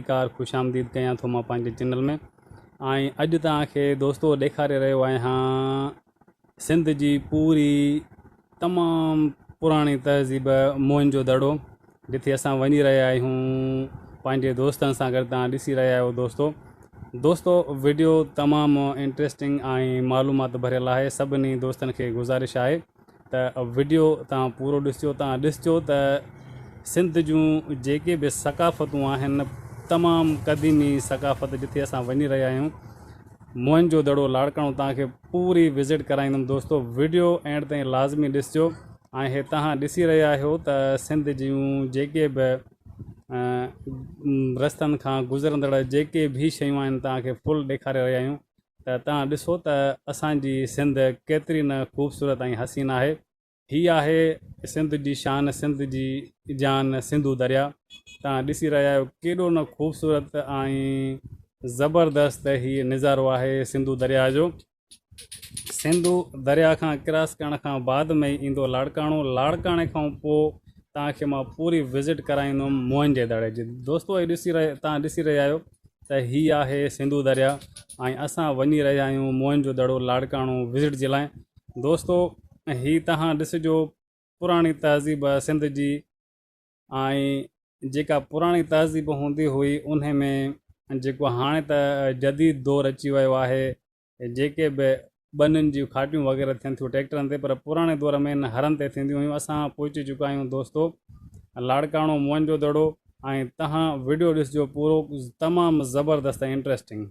Car खुश आमदीद कयां थो मां पंहिंजे चैनल में। ऐं अॼु तव्हांखे दोस्तो ॾेखारे रहियो आहियां सिंध जी पूरी तमामु पुराणी तहज़ीब मोहन दड़ो, जिथे असां वञी रहिया आहियूं पंहिंजे दोस्तनि सां गॾु। तव्हां ॾिसी रहिया आहियो दोस्तो वीडियो तमामु इंट्रस्टिंग ऐं मालूमात भरियल आहे। सभिनी दोस्तनि खे गुज़ारिश आहे त वीडियो तव्हां पूरो ॾिसिजो। तव्हां ॾिसिजो त सिंध जूं जेके बि सकाफ़तूं आहिनि, तमामु क़दीमी सकाफ़त जिथे असां वञी रहिया आहियूं, मोहन दड़ो लाड़काणो, तव्हांखे पूरी विज़िट कराईंदुमि दोस्तो। वीडियो एंड ताईं लाज़मी ॾिसिजो। ऐं हे तव्हां ॾिसी रहिया आहियो त सिंध जूं जेके बि रस्तनि खां गुज़रंदड़ जेके बि शयूं आहिनि तव्हांखे फुल ॾेखारे रहिया आहियूं। त तव्हां ॾिसो त असांजी सिंध केतिरी न ख़ूबसूरत ऐं हसीन आहे। हीअ आहे सिंध जी शान, सिंध जी जान, सिंधू दरिया। तव्हां ॾिसी रहिया आहियो केॾो न ख़ूबसूरत ऐं ज़बरदस्त हीअ नज़ारो आहे सिंधू दरिया जो। सिंधू दरिया खां क्रॉस करण खां बाद में ई ईंदो लाड़काणो। लाड़काणे खां पोइ तव्हांखे मां पूरी विज़िट कराईंदुमि मोहन दड़े जी। दोस्तो तव्हां ॾिसी रहिया आहियो त हीअ आहे सिंधू दरिया ऐं असां वञी रहिया आहियूं मोहन दड़ो लाड़काणो विज़िट जे लाइ। दोस्तो हीअ तव्हां ॾिसिजो पुराणी तहज़ीब सिंध जी, ऐं जेका पुराणी तहज़ीब हूंदी हुई उन में जेको हाणे त जदीद दौरु अची वियो आहे, जेके बि ॿनियुनि जूं खाटियूं वग़ैरह थियनि थियूं ट्रैक्टरनि ते, पर पुराणे दौर में इन हरनि ते थींदियूं हुयूं। असां पहुची चुका आहियूं दोस्तो लाड़काणो मोहन दड़ो, ऐं तव्हां वीडियो ॾिसिजो पूरो, तमामु ज़बरदस्त ऐं इंट्रस्टिंग।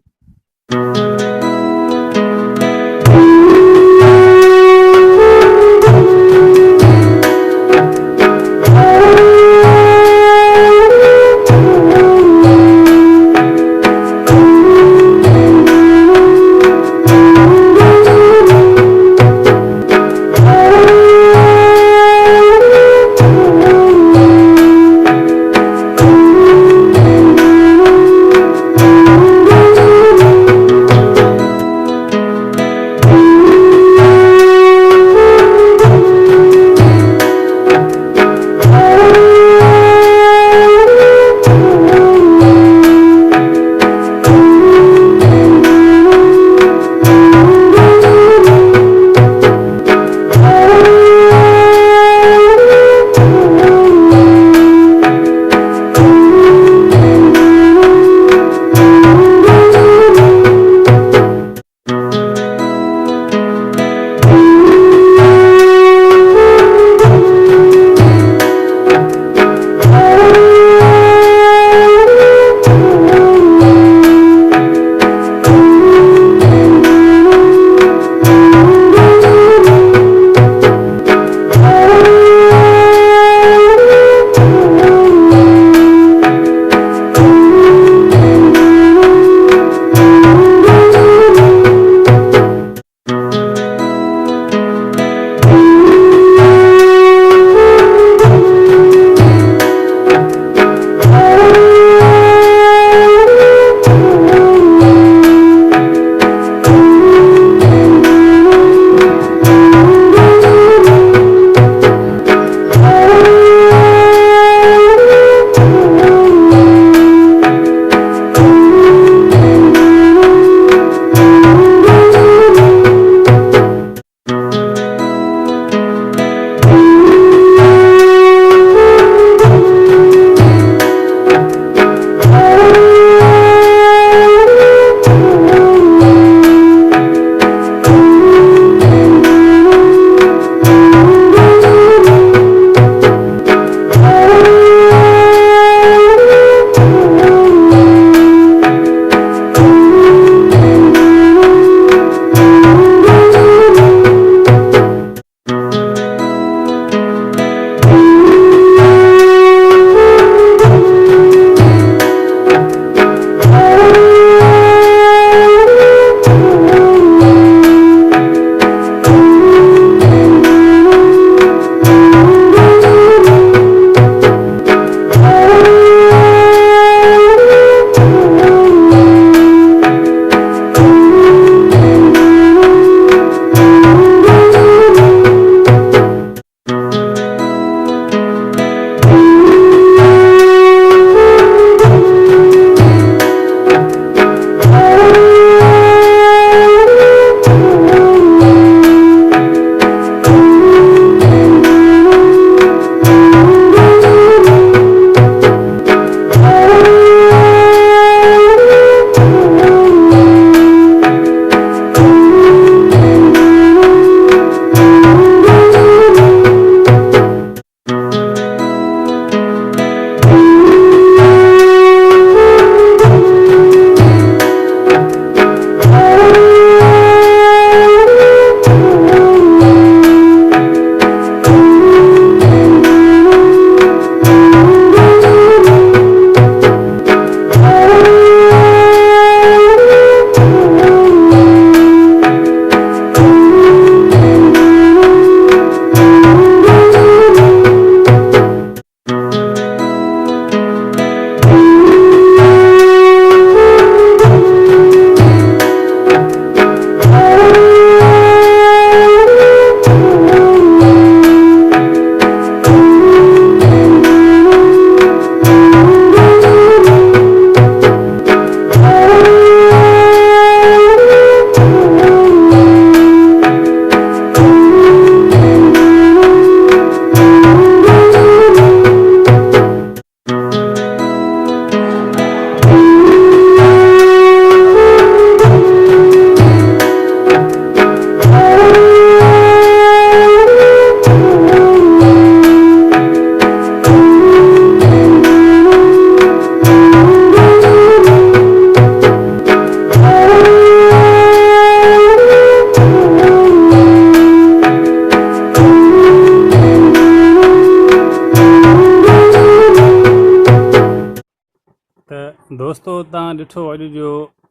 दोस्तो तव्हां ॾिठो अॼु जो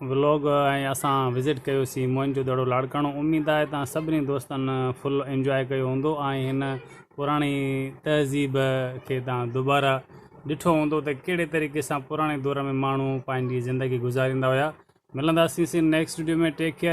व्लॉग ऐं असां विज़िट कयोसीं मोहन जो दड़ो लाड़काणो। उमेद आहे तव्हां सभिनी दोस्तनि फुल इंजॉय कयो हूंदो ऐं हिन पुराणी तहज़ीब खे तव्हां दुबारा ॾिठो हूंदो त कहिड़े तरीक़े सां पुराणे दौर में माण्हू पंहिंजी ज़िंदगी गुज़ारींदा हुया। मिलंदासीं नेक्स्ट वीडियो में। Take care.